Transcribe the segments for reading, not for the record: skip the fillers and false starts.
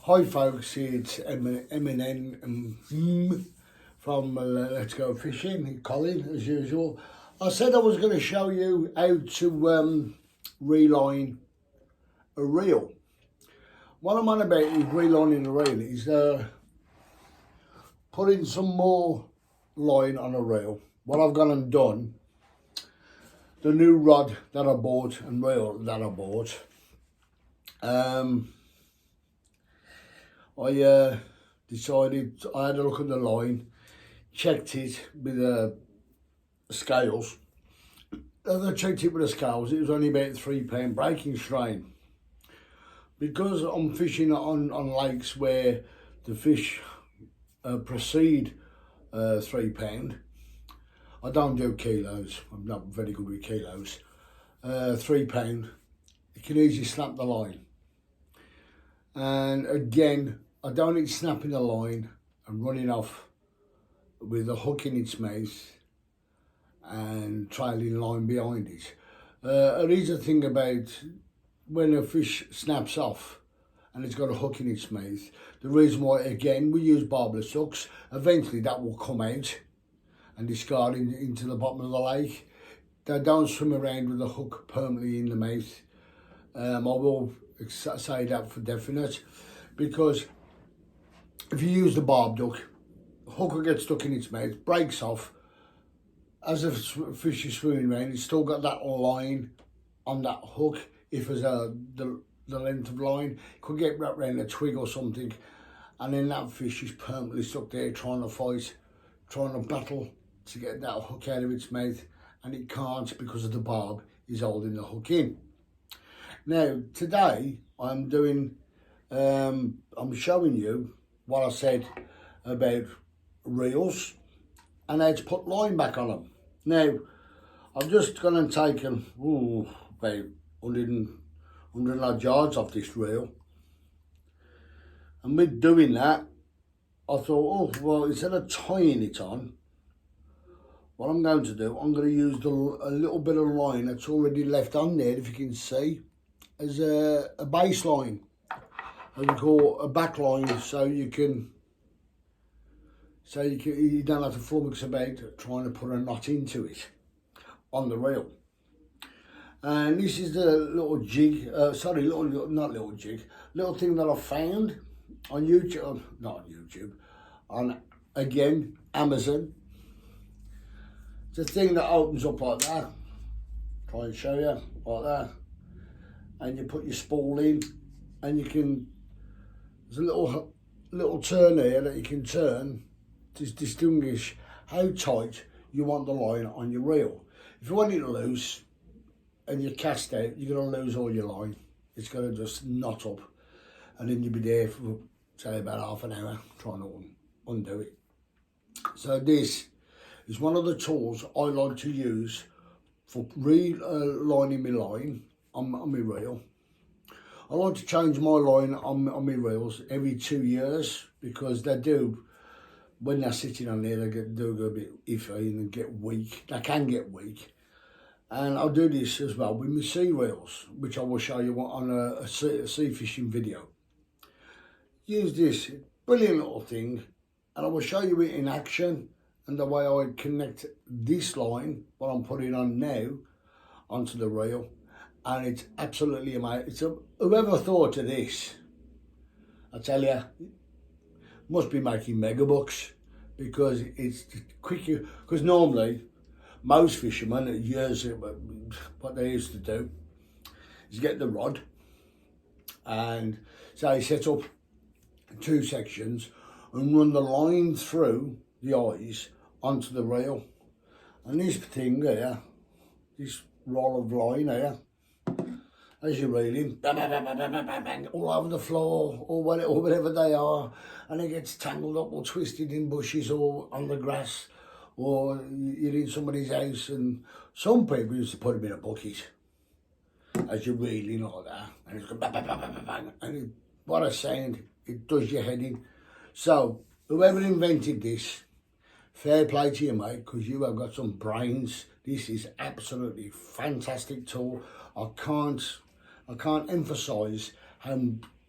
Hi folks, it's Eminem from Let's Go Fishing, Colin as usual. I said I was going to show you how to reline a reel. What I'm on about is relining a reel, is putting some more line on a reel. What I've gone and done, the new rod that I bought and reel that I bought, I decided, I had a look at the line, checked it with the scales. As I checked it with the scales, it was only about £3 breaking strain. Because I'm fishing on lakes where the fish precede £3, I don't do kilos, I'm not very good with kilos. £3, you can easily snap the line. And again, I don't need snapping the line and running off with a hook in its mouth and trailing line behind it. There is a thing about when a fish snaps off and it's got a hook in its mouth. The reason why, again, we use barbless hooks, eventually that will come out and discard into the bottom of the lake. They don't swim around with a hook permanently in the mouth. I will say that for definite, because if you use the barb hook, the hook will get stuck in its mouth, breaks off. As the fish is swimming around, it's still got that line on that hook. If there's the length of line, it could get wrapped around a twig or something, and then that fish is permanently stuck there trying to fight, trying to battle to get that hook out of its mouth, and it can't because of the barb is holding the hook in. Now, today I'm doing, I'm showing you what I said about reels and how to put line back on them. Now, I've just gone and taken about 100 odd yards off this reel. And with doing that, I thought, well, instead of tying it on, what I'm going to do, I'm going to use a little bit of line that's already left on there, if you can see, as a baseline, as we call a back line, so you don't have to flummox about trying to put a knot into it on the reel. And this is the little jig, little thing that I found on YouTube, not on YouTube, on, again, Amazon. It's a thing that opens up like that. Try and show you, like that. And you put your spool in, and you can, there's a little turn here that you can turn to distinguish how tight you want the line on your reel. If you want it loose and you cast out, you're going to lose all your line. It's going to just knot up, and then you'll be there for, say, about half an hour trying to undo it. So this is one of the tools I like to use for relining my line on my reel. I like to change my line on my reels every 2 years, because they do, when they're sitting on there, they do go a bit iffy and get weak. They can get weak. And I'll do this as well with my sea reels, which I will show you on a sea fishing video. Use this brilliant little thing, and I will show you it in action and the way I connect this line, what I'm putting on now, onto the reel. And it's absolutely amazing. Whoever thought of this, I tell you, must be making mega bucks, because it's quicker. Because normally, most fishermen, what they used to do is get the rod and say set up 2 sections and run the line through the eyes onto the reel. And this thing here, this roll of line here, as you're reeling, bang, bang, bang, bang, bang, bang, bang, all over the floor, or whatever they are, and it gets tangled up or twisted in bushes or on the grass, or you're in somebody's house. And some people used to put them in a bucket as you're reeling like that, and it's going bang, bang, bang, bang, bang, bang, and what a sound, it does your head in. So whoever invented this, fair play to you, mate, because you have got some brains. This is absolutely fantastic tool. I can't emphasise how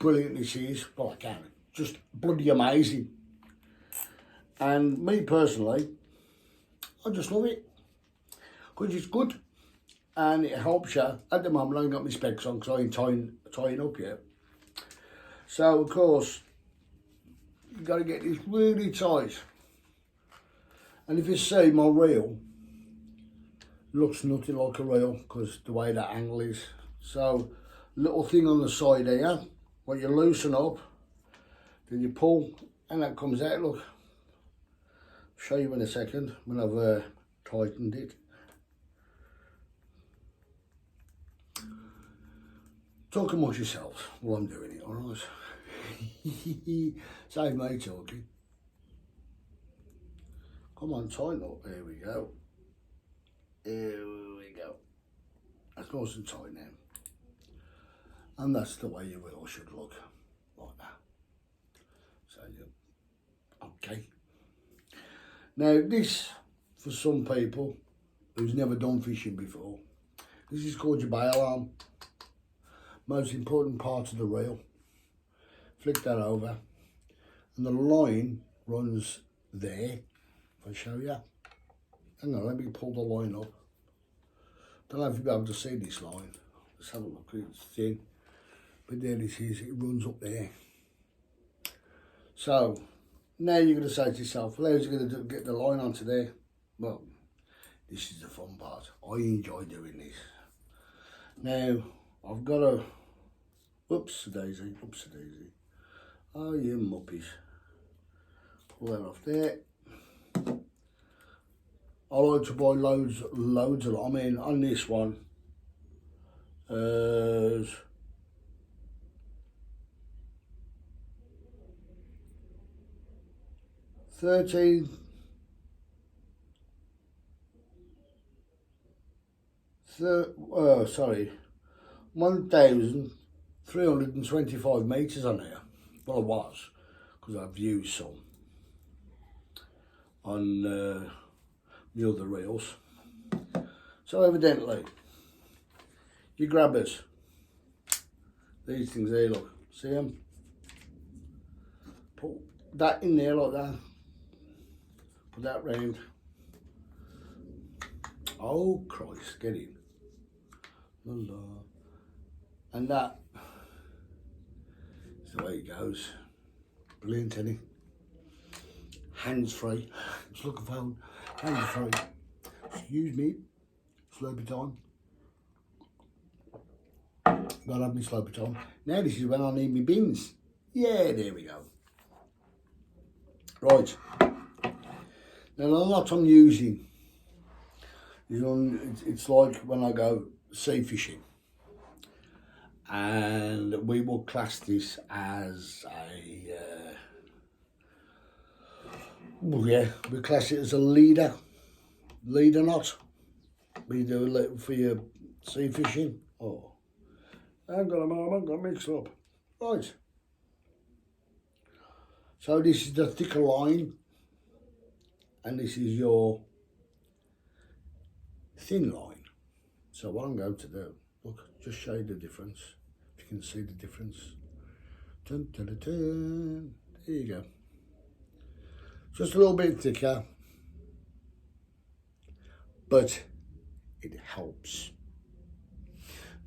brilliant this is. Well, I can. Just bloody amazing. And me personally, I just love it. Because it's good. And it helps you. At the moment, I ain't got my specs on because I ain't tying up yet. So, of course, you got to get this really tight. And if you see my reel, looks nothing like a reel because the way that angle is. So, little thing on the side here, what you loosen up, then you pull, and that comes out. Look, I'll show you in a second when I've tightened it. Talk amongst yourselves while I'm doing it, alright? Save me talking. Come on, tighten up. There we go. Here we go. That's nice and tight now. And that's the way your wheel should look, like that. So, yeah. Okay. Now, this, for some people who's never done fishing before, this is called your bail arm. Most important part of the reel. Flick that over, and the line runs there. If I show you, hang on, let me pull the line up. Don't know if you'll be able to see this line. Let's have a look. It's thin, but there it is. It runs up there. So now you're going to say to yourself, well, how's you going to get the line onto there? Well, this is the fun part. I enjoy doing this. Now I've got a whoops daisy. Oh, you muppies. Pull that off there. I like to buy loads of them. I mean, on this one, 13, 1,325 metres on here. Well, I was, because I've used some on the other reels. So evidently, your grabbers, these things there, look, see them? Put that in there like that. Put that round. Oh Christ, get in. La. And that is the way it goes. Brilliant, Eddie. Hands free. Just look at the phone. Hands free. Excuse me. Slow baton. Gotta have me slow baton. Now this is when I need my bins. Yeah, there we go. Right. Now the lot I'm using is it's like when I go sea fishing. And we will class this as a, well, yeah, we class it as a leader knot. We do it for your sea fishing. Oh, hang on a moment, got mixed up. Right. So this is the thicker line, and this is your thin line. So what I'm going to do, look, just show you the difference. If you can see the difference. Dun, dun, dun, dun. There you go. Just a little bit thicker, but it helps.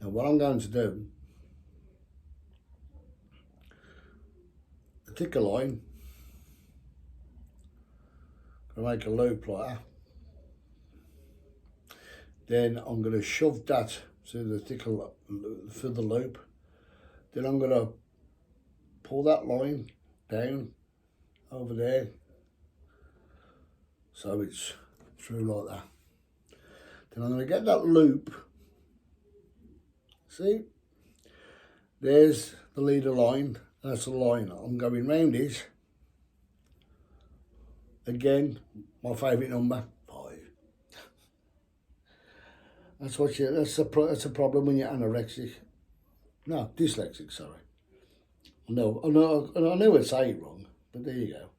Now what I'm going to do, the thicker line, I'm going to make a loop like that. Then I'm going to shove that to the thicker for the loop. Then I'm going to pull that line down over there, so it's through like that. Then I'm going to get that loop. See, there's the leader line. That's the line. I'm going round it. Again, my favourite number, 5. That's what you. That's a problem when you're anorexic. No, dyslexic. Sorry. I know I'd say it wrong, but there you go.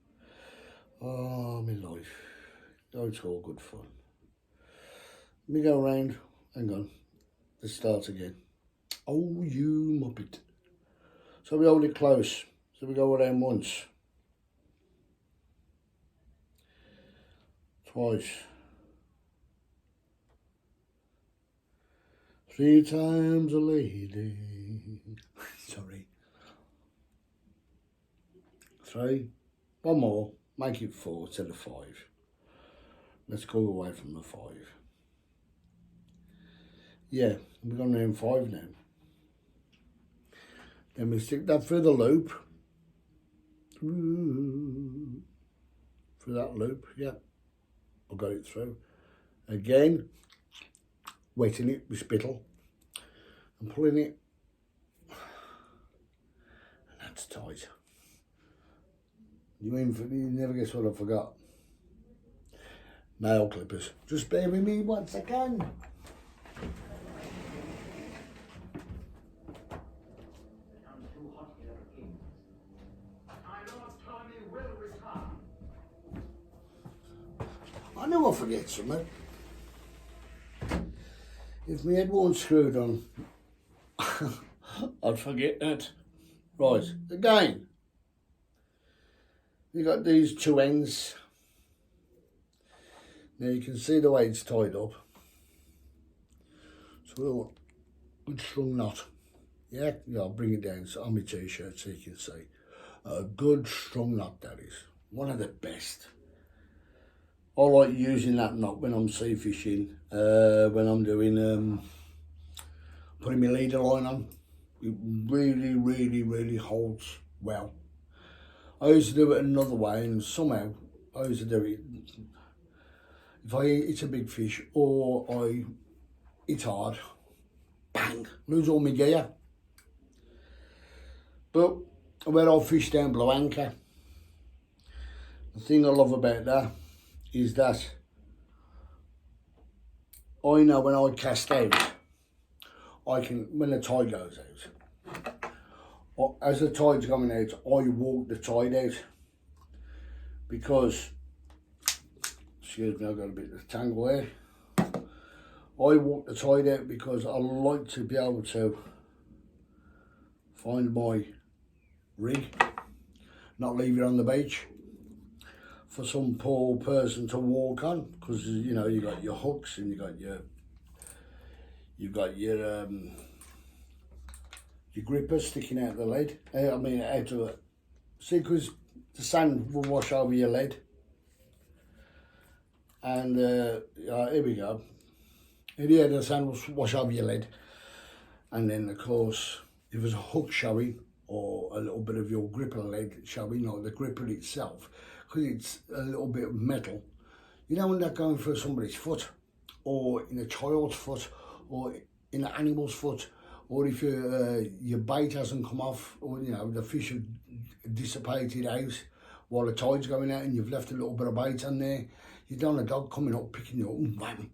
Oh, my life. Oh, it's all good fun. Let me go around. Hang on. Let's start again. Oh, you muppet. So we hold it close. So we go around once, twice, 3 times a lady. Sorry. 3. One more. Make it 4 instead of 5. Let's go away from the 5. Yeah, we're going around 5 now. Then we stick that through the loop. Through that loop, yeah. I got it through. Again, wetting it with spittle and pulling it. And that's tight. You never guess what I forgot. Nail clippers. Just bear with me 1 second. I know I forget something. If my head weren't screwed on, I'd forget that. Right, again, you got these 2 ends. Now you can see the way it's tied up. So a good strong knot. Yeah, I'll bring it down on my t-shirt so you can see. A good strong knot, that is. One of the best. I like using that knot when I'm sea fishing, when I'm doing, putting my leader line on. It really, really, really holds well. I used to do it another way, and somehow I used to do it. If I hit a big fish or I hit hard, bang, lose all my gear. But where I fish down below anchor, the thing I love about that is that I know when I cast out, I can, when the tide goes out, as the tide's coming out, I walk the tide out because, excuse me, I've got a bit of tangle there. I walk the tide out because I like to be able to find my rig, not leave it on the beach for some poor person to walk on, because you know you got your hooks and you got your grippers sticking out the lead. I mean out of it. See, because the sand will wash over your lead. And here we go. Here the sand will wash over your lead, and then of course if there's a hook showing or a little bit of your gripper lead showing, or the gripper itself, because it's a little bit of metal, you don't want that going through somebody's foot, or in a child's foot, or in an animal's foot, or if your bait hasn't come off, or you know the fish have dissipated out while the tide's going out and you've left a little bit of bait on there. You don't want a dog coming up, picking you up, and wham,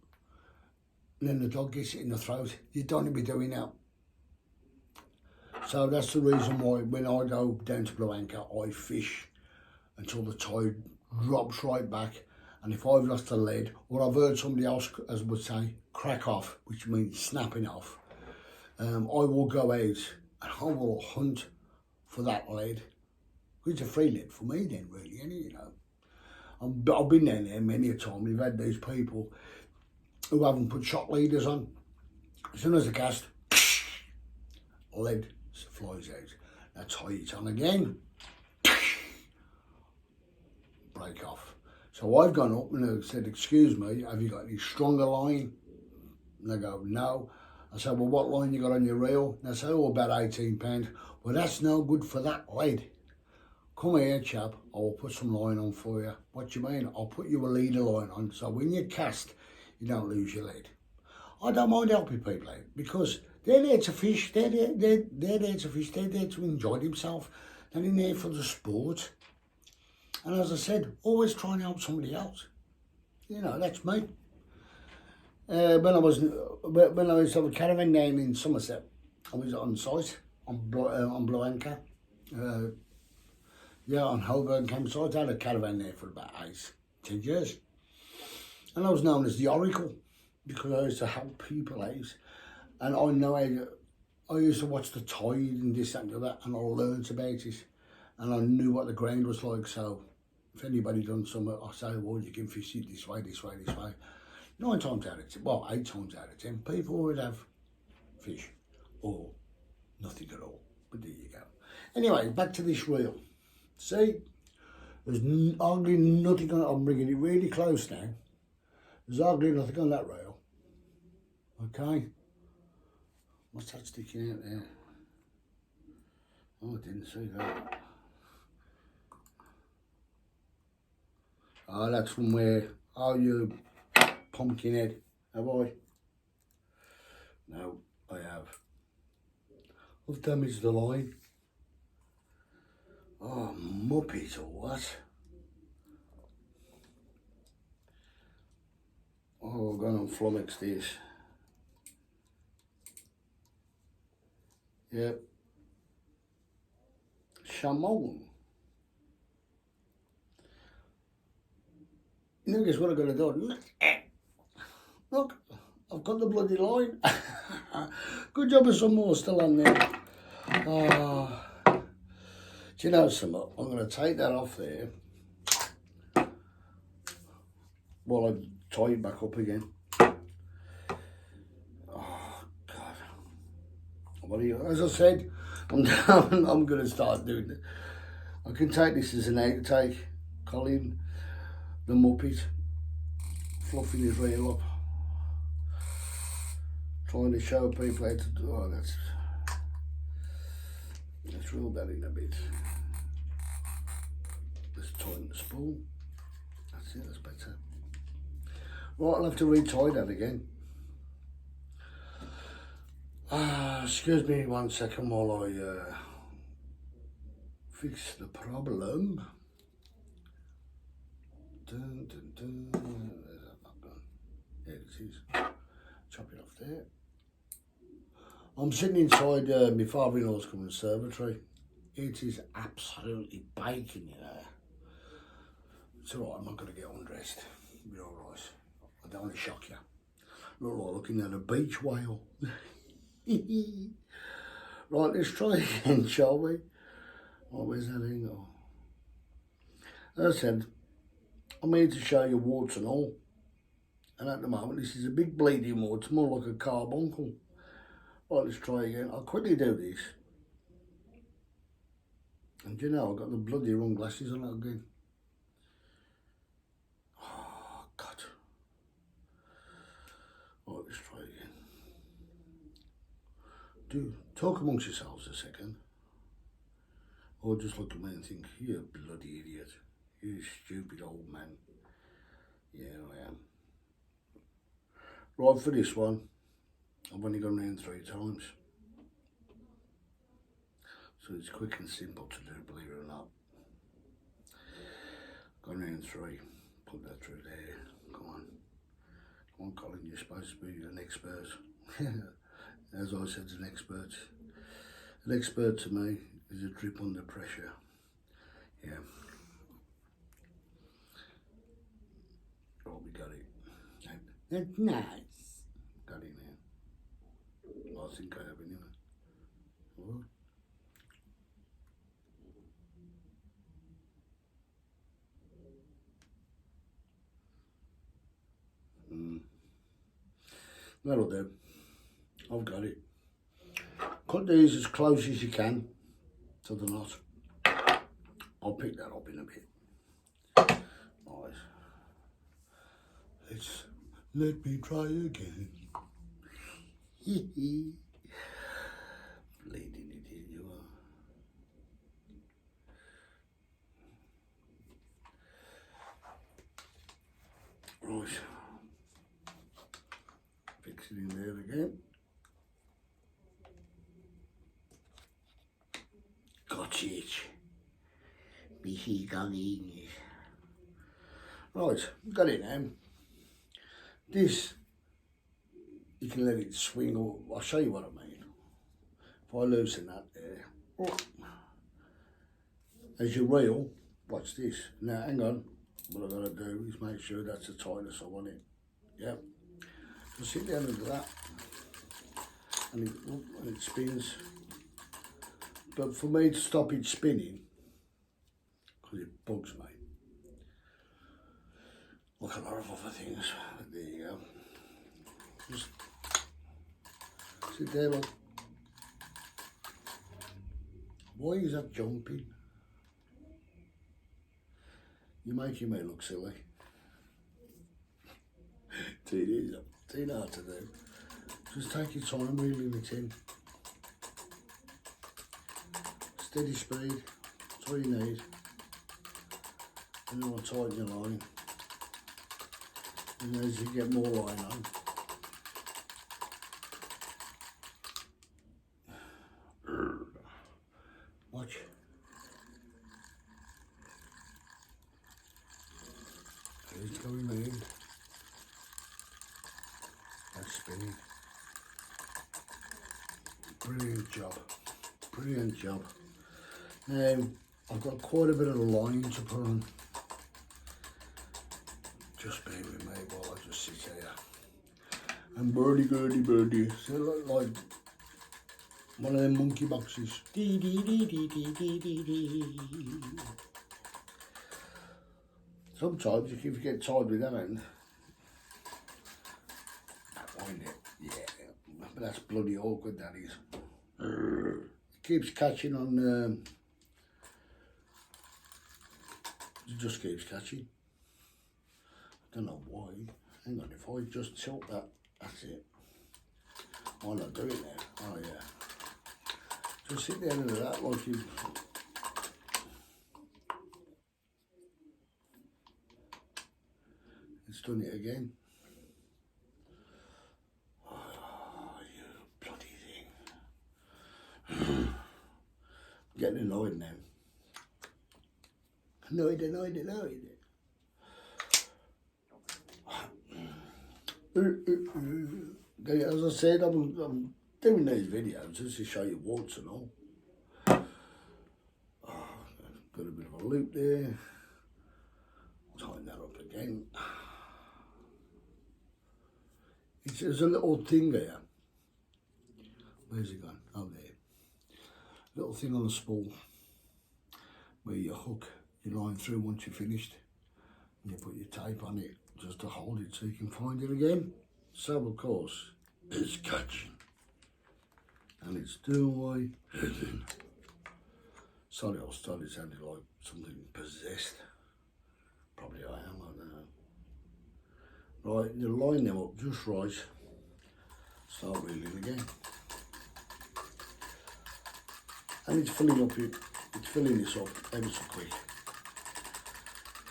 and then the dog gets it in the throat. You don't want to be doing that. So that's the reason why when I go down to Blue Anchor, I fish until the tide drops right back. And if I've lost the lead, or I've heard somebody else, as would say, crack off, which means snapping off, I will go out and I will hunt for that lead. It's a free lead for me then, really, you know. I've been down there many a time. We've had these people who haven't put shock leaders on. As soon as they cast, lead flies out. Now tie it on again, break off. So I've gone up and I said, excuse me, have you got any stronger line? And they go, no. I said, well, what line you got on your reel? And they say, oh, about 18 pounds. Well, that's no good for that lead. Come here, chap, I will put some line on for you. What do you mean? I'll put you a leader line on, so when you cast, you don't lose your lead. I don't mind helping people out, because they're there to fish, they're there to fish, they're there to enjoy themselves. They're in there for the sport. And as I said, always try and help somebody else. You know, that's me. When I was on a caravan down in Somerset, I was on site on Blue Anchor. Yeah, on Holborn campsite. I had a caravan there for about 10 years. And I was known as the Oracle, because I used to help people out. And I know how I used to watch the tide and this, that and the other, and I learned about it. And I knew what the ground was like, so if anybody done something, I say, well, you can fish it this way, this way, this way. 9 times out of 10, well, 8 times out of 10, people would have fish or nothing at all. But there you go. Anyway, back to this reel. See, there's hardly nothing on it. I'm bringing it really close now. There's hardly nothing on that reel. Okay. What's that sticking out there? Oh, I didn't see that. Oh, that's from where, oh, you pumpkin head. Have I? No, I have. I've damaged the line. Oh, muppet or what? Oh, I'm going to flummox this. Yep. Chamon. You know, guess what I'm going to do? Look, I've got the bloody line. Good job of some more still on there. Do you know something? I'm going to take that off there while I tie it back up again. Oh, God. What are you, as I said, I'm going to start doing it. I can take this as an outtake. Colin, the Muppet, fluffing his reel up. Trying to show people how to do, oh, let's reel that in a bit. Let's tighten the spool. That's it, that's better. Right, I'll have to retie that again. Excuse me 1 second while I fix the problem. Dun, dun, dun. Where's that not gone? There it is. Chop it off there. I'm sitting inside my father-in-law's conservatory. It is absolutely baking in there. It's alright, I'm not going to get undressed. It'll be alright. I don't want to shock you. Look like looking at a beach whale. Right, let's try again, shall we? Oh, where's that thing? Oh. As I said, I'm here to show you warts and all. And at the moment, this is a big bleeding wart. It's more like a carbuncle. Right, let's try again. I'll quickly do this. And you know, I've got the bloody wrong glasses on it again. Oh, God. Right, let's try again. Do talk amongst yourselves a second. Or just look at me and think, you're a bloody idiot. You stupid old man. Yeah, I am. Right, for this one, I've only gone round 3 times. So it's quick and simple to do, believe it or not. Gone round 3, put that through there. Come on. Come on, Colin, you're supposed to be an expert. As I said, an expert. An expert to me is a drip under pressure. Yeah. Oh, we got it. That's nice. Got it now. I think I have anyway. What? That'll do. I've got it. Cut these as close as you can to the knot. I'll pick that up in a bit. Right. Let me try again. Bleeding idiot you are. Right. Fix it in there again. Got it. Right, got it now. This, you can let it swing, or I'll show you what I mean. If I loosen that there, as you reel, watch this. Now, hang on. What I've got to do is make sure that's the tightness I want it. Yep. So sit down and do that. and it spins. But for me to stop it spinning, because it bugs me, like a lot of other things, but there you go. Just sit there, look. Why is that jumping? You're making me look silly. It's hard to do. Just take your time reeling it in. Steady speed, that's all you need. And you want to tighten your line. And as you get more line on, watch. It's going in. That's spinning. Brilliant job. Brilliant job. Now, I've got quite a bit of line to put on. Just bear with me while I just sit here. And birdie. So like one of them monkey boxes. Dee dee dee dee dee dee dee dee. Sometimes if you get tired with that end, wind it, yeah. But that's bloody awkward, that is. It keeps catching on, it just keeps catching. I don't know why. Hang on, if I just tilt that, that's it. Why not do it now? Oh yeah. Just sit there and do that like you. It's done it again. Oh, you bloody thing. Getting annoyed now. Annoyed. As I said, I'm doing these videos just to show you warts and all. Oh, got a bit of a loop there. Tighten that up again. There's a little thing there. Where's it gone? Oh, there. Little thing on the spool where you hook your line through once you're finished. And you put your tape on it just to hold it so you can find it again. So, of course, it's catching. And it's doing away. Sorry, I was starting to sound like something possessed. Probably I am, I don't know. Right, you line them up just right. Start reeling again. And it's filling this up ever so quick.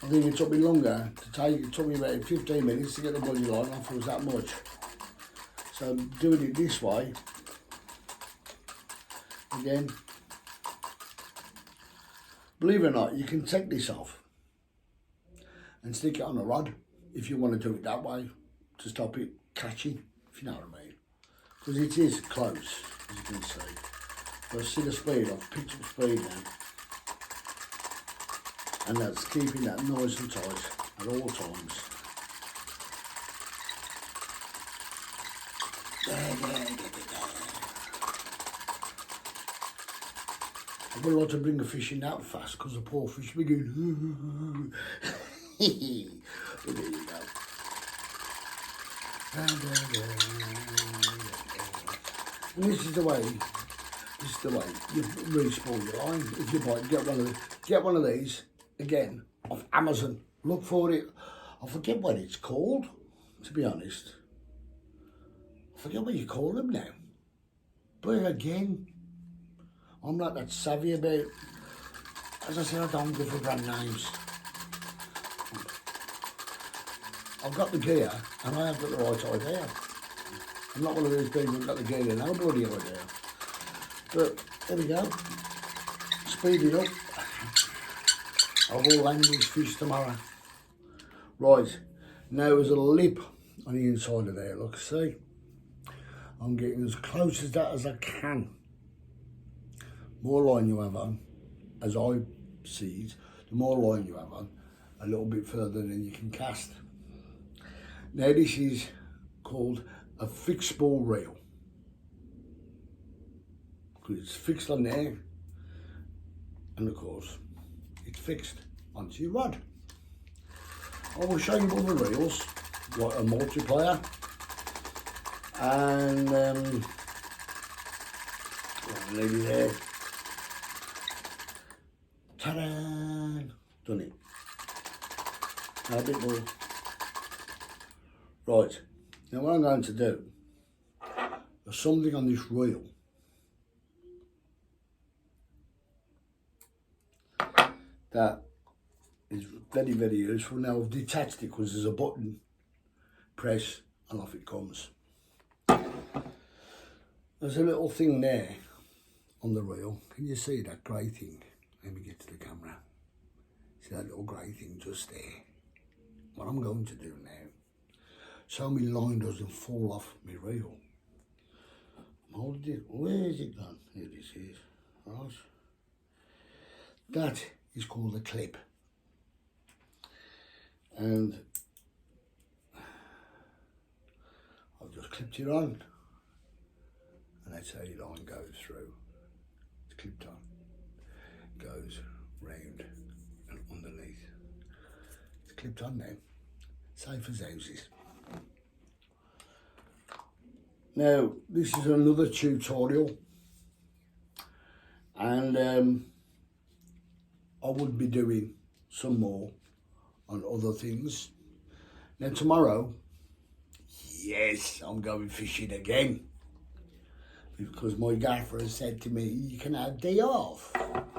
I think it took me longer to take, it took me about 15 minutes to get the bloody line off, it was that much. So doing it this way, again, believe it or not, you can take this off and stick it on a rod if you want to do it that way to stop it catching, if you know what I mean. Because it is close, as you can see. But see the speed, I've picked up speed now. And that's keeping that nice and tight at all times. I would like to bring the fish in that fast because the poor fish will be going. But there you go. And this is the way you re-spool your line. If you buy, get one of these again off Amazon. Look for it. I forget what it's called, to be honest. I forget what you call them now. But again, I'm not that savvy about. As I said, I don't go for brand names. I've got the gear and I have got the right idea. I'm not one of those people who've got the gear and no bloody idea. But there we go. Speed it up. I will land these fish tomorrow. Right, now there's a lip on the inside of there, look, see? I'm getting as close as that as I can. More line you have on, as I see it, the more line you have on, a little bit further than you can cast. Now this is called a fixed spool reel. because it's fixed on there, and of course it's fixed onto your rod. I will show you other reels, like a multiplier, and I'll leave it there. Ta-da! Done it. Now a bit more. Right, now what I'm going to do, there's something on this reel that is very, very useful. Now I've detached it because there's a button, press, and off it comes. There's a little thing there on the reel. Can you see that grey thing? Let me get to the camera. See that little grey thing just there? What I'm going to do now, so my line doesn't fall off my reel. I'm holding it. Where is it gone? Here this is. Right. That is called a clip. And I've just clipped it on. And that's how your line goes through. It's clipped on. Goes round and underneath. It's clipped on now. Safe as houses. Now, this is another tutorial, and I would be doing some more on other things. Now tomorrow, yes, I'm going fishing again, because my gaffer has said to me, you can have a day off.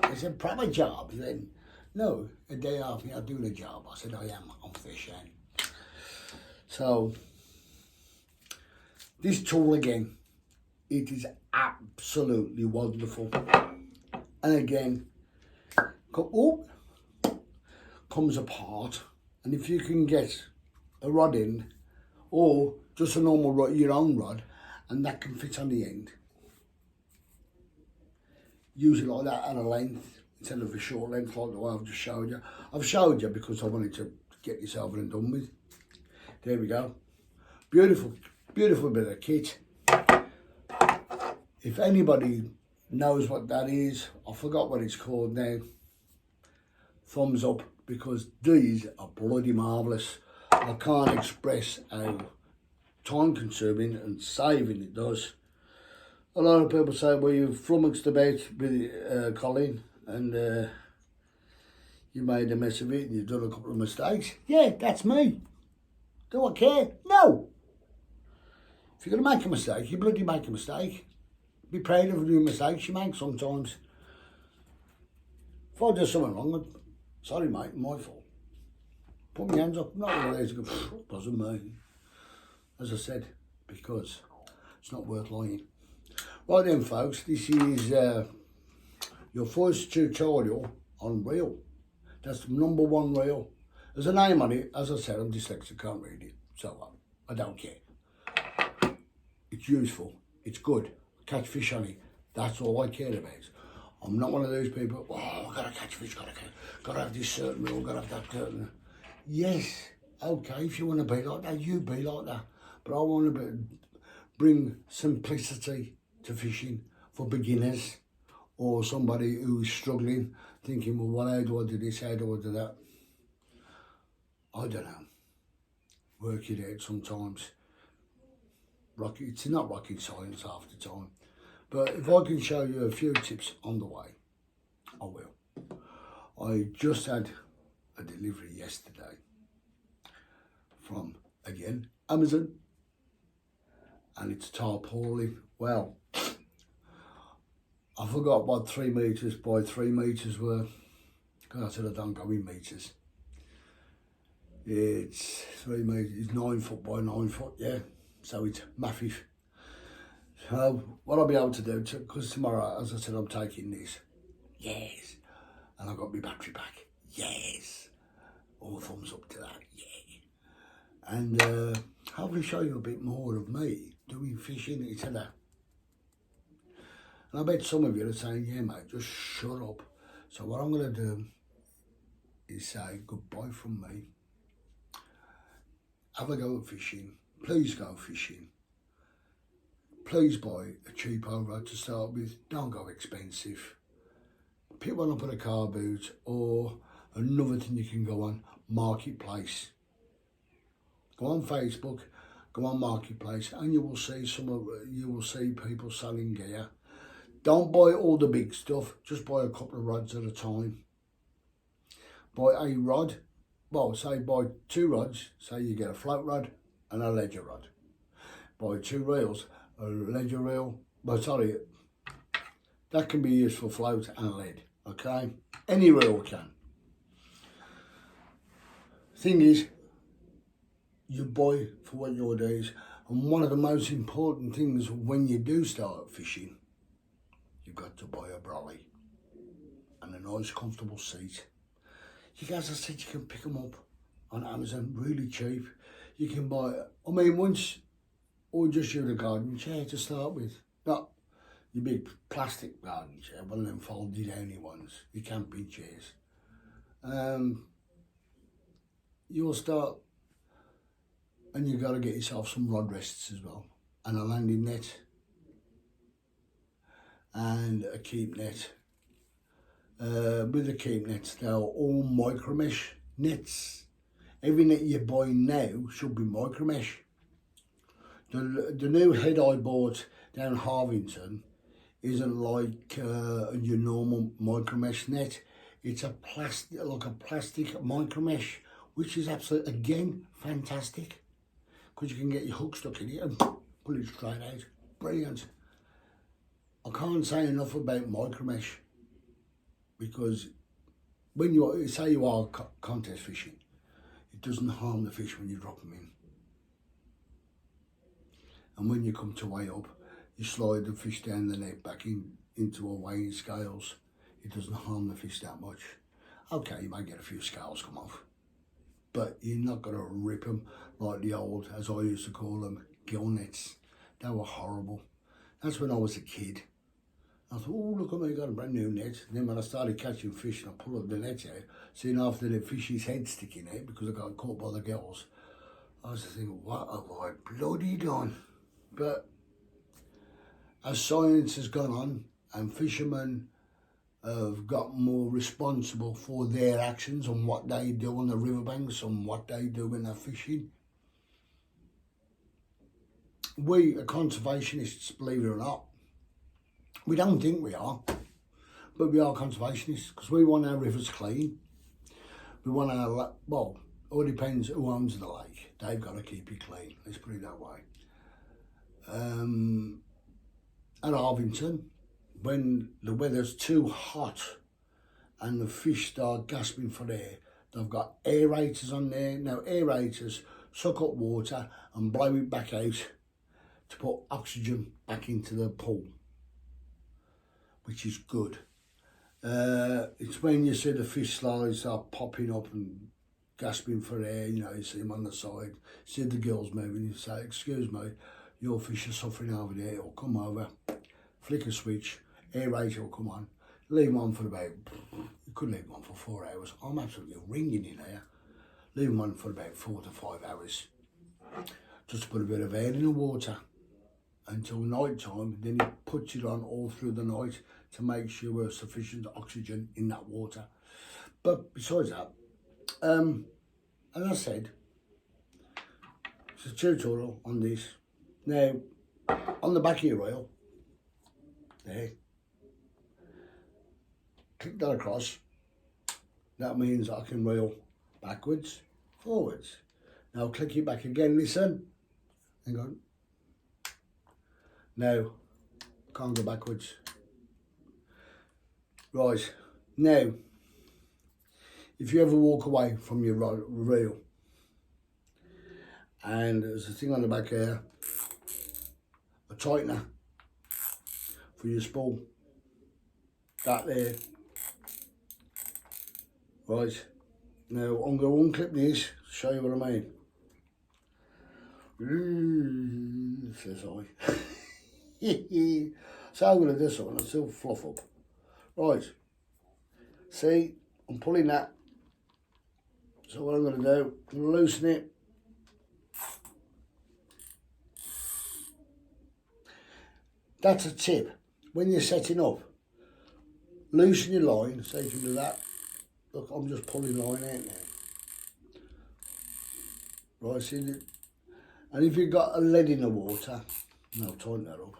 I said, proper job. Then, no, a day off, you're not doing a job. I said, I am, I'm fishing. So, this tool again, it is absolutely wonderful. And again, comes apart, and if you can get a rod in, or just a normal rod, your own rod, and that can fit on the end, use it like that at a length instead of a short length like the way I've just showed you. I've showed you because I wanted to get this over and done with. There we go. Beautiful, beautiful bit of kit. If anybody knows what that is, I forgot what it's called now, thumbs up, because these are bloody marvellous. I can't express how time consuming and saving it does. A lot of people say, well, you've flummoxed about with Colin and you made a mess of it and you've done a couple of mistakes. Yeah, that's me. Do I care? No. If you're going to make a mistake, you bloody make a mistake. Be proud of the mistakes you make sometimes. If I do something wrong, sorry mate, my fault. Put my hands up, not one of those to go, doesn't me. As I said, because it's not worth lying. Right then folks, this is your first tutorial on reel. That's the #1 reel. There's a name on it. As I said, I'm dyslexic, can't read it. So I don't care. It's useful. It's good. Catch fish on it. That's all I care about. I'm not one of those people, oh, I gotta catch fish, gotta have this certain reel, gotta have that certain. Yes, okay, if you want to be like that, you be like that. But I want to bring simplicity to fishing for beginners or somebody who's struggling, thinking, well, how do I do this, how do I do that? I don't know. Work it out sometimes. It's not rocket science half the time. But if I can show you a few tips on the way, I will. I just had a delivery yesterday from, again, Amazon. And it's tarpaulin. Well, I forgot what 3 metres by 3 metres were. Because I said I don't go in metres. It's 3 metres, it's 9 foot by 9 foot, yeah. So it's massive. So what I'll be able to do, because tomorrow, as I said, I'm taking this. Yes. And I've got my battery back. Yes. All thumbs up to that, yeah. And hopefully show you a bit more of me doing fishing, etc. And I bet some of you are saying, yeah mate, just shut up. So what I'm going to do is say goodbye from me. Have a go at fishing. Please go fishing. please buy a cheapo rod to start with. Don't go expensive. Pick one up at a car boot, or another thing you can go on, Marketplace. Go on Facebook, go on Marketplace, and you will see people selling gear. Don't buy all the big stuff, just buy a couple of rods at a time. Buy a rod, well, say buy 2 rods, say you get a float rod and a ledger rod. Buy 2 reels, a ledger reel, that can be used for float and lead, okay? Any reel can. Thing is, you buy for what your day is, and one of the most important things when you do start fishing, you've got to buy a brolly and a nice comfortable seat. You guys, I said, you can pick them up on Amazon really cheap. You can buy, or just use a garden chair to start with. Not your big plastic garden chair, one of them folded only ones, your camping chairs. You'll start, and you've got to get yourself some rod rests as well, and a landing net, and a keep net. With the keep nets, they're all micro mesh nets. Every net you buy now should be micro mesh. The new head I bought down Harvington isn't like your normal micro mesh net. It's a plastic micro mesh, which is absolutely, again, fantastic, because you can get your hook stuck in it and pull it straight out. Brilliant. I can't say enough about micro mesh, because when you say you are contest fishing, it doesn't harm the fish when you drop them in. And when you come to weigh up, you slide the fish down the net back into a weighing scales. It doesn't harm the fish that much. Okay, you might get a few scales come off, but you're not going to rip them like the old, as I used to call them, gill nets. They were horrible. That's when I was a kid. I thought, oh, look at me, I got a brand new net. And then when I started catching fish and I pulled the net out, seeing after the fish's head sticking out because I got caught by the gills, I was thinking, what have I bloody done? But as science has gone on and fishermen have got more responsible for their actions and what they do on the riverbanks and what they do when they're fishing, we are conservationists, believe it or not. We don't think we are, but we are conservationists because we want our rivers clean. We want our, well, it all depends who owns the lake. They've got to keep it clean, let's put it that way. At Harvington, when the weather's too hot and the fish start gasping for air, they've got aerators on there. Now, aerators suck up water and blow it back out to put oxygen back into the pool, which is good. It's when you see the fish slowly start popping up and gasping for air, you know, you see them on the side, see the gills moving, you say, excuse me, your fish are suffering over there, or come over, flick a switch, aerator will come on, leave them on for about, you could leave them on for 4 hours. I'm absolutely ringing in here. Leave them on for about 4 to 5 hours. Just to put a bit of air in the water until night time, then it puts it on all through the night to make sure there's sufficient oxygen in that water. But besides that, as I said, it's a tutorial on this. Now, on the back of your reel, there, click that across. That means I can reel backwards, forwards. Now click it back again, listen, hang on. Now, can't go backwards. Right, now, if you ever walk away from your reel, and there's a thing on the back here, a tightener for your spool, that there. Right, now I'm going to unclip this to show you what I mean. Says I. So I'm going to do something, I'll still fluff up. Right, see, I'm pulling that. So what I'm going to do, I'm going to loosen it. that's a tip. When you're setting up, loosen your line, so you can do that. Look, I'm just pulling line out now. Right, see it? And if you've got a lead in the water, no, tighten that up.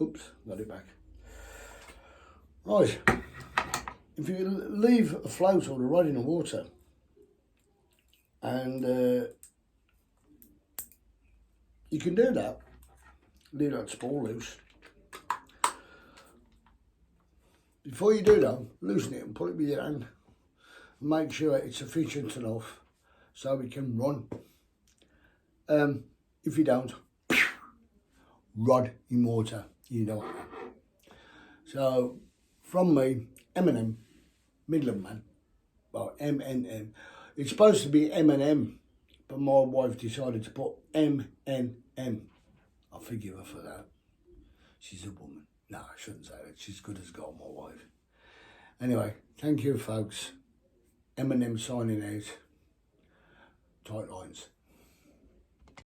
Oops, got it back. Right, if you leave a float or a rod in the water, and you can do that, leave that spool loose. Before you do that, loosen it and put it with your hand. Make sure it's sufficient enough so it can run. If you don't, rod in water, you don't. So, from me, M&M, Midland man, well, M&M. It's supposed to be M&M, but my wife decided to put M&M. I forgive her for that. She's a woman. No, I shouldn't say that. She's good as gold, my wife. Anyway, thank you, folks. M&M signing out. Tight lines.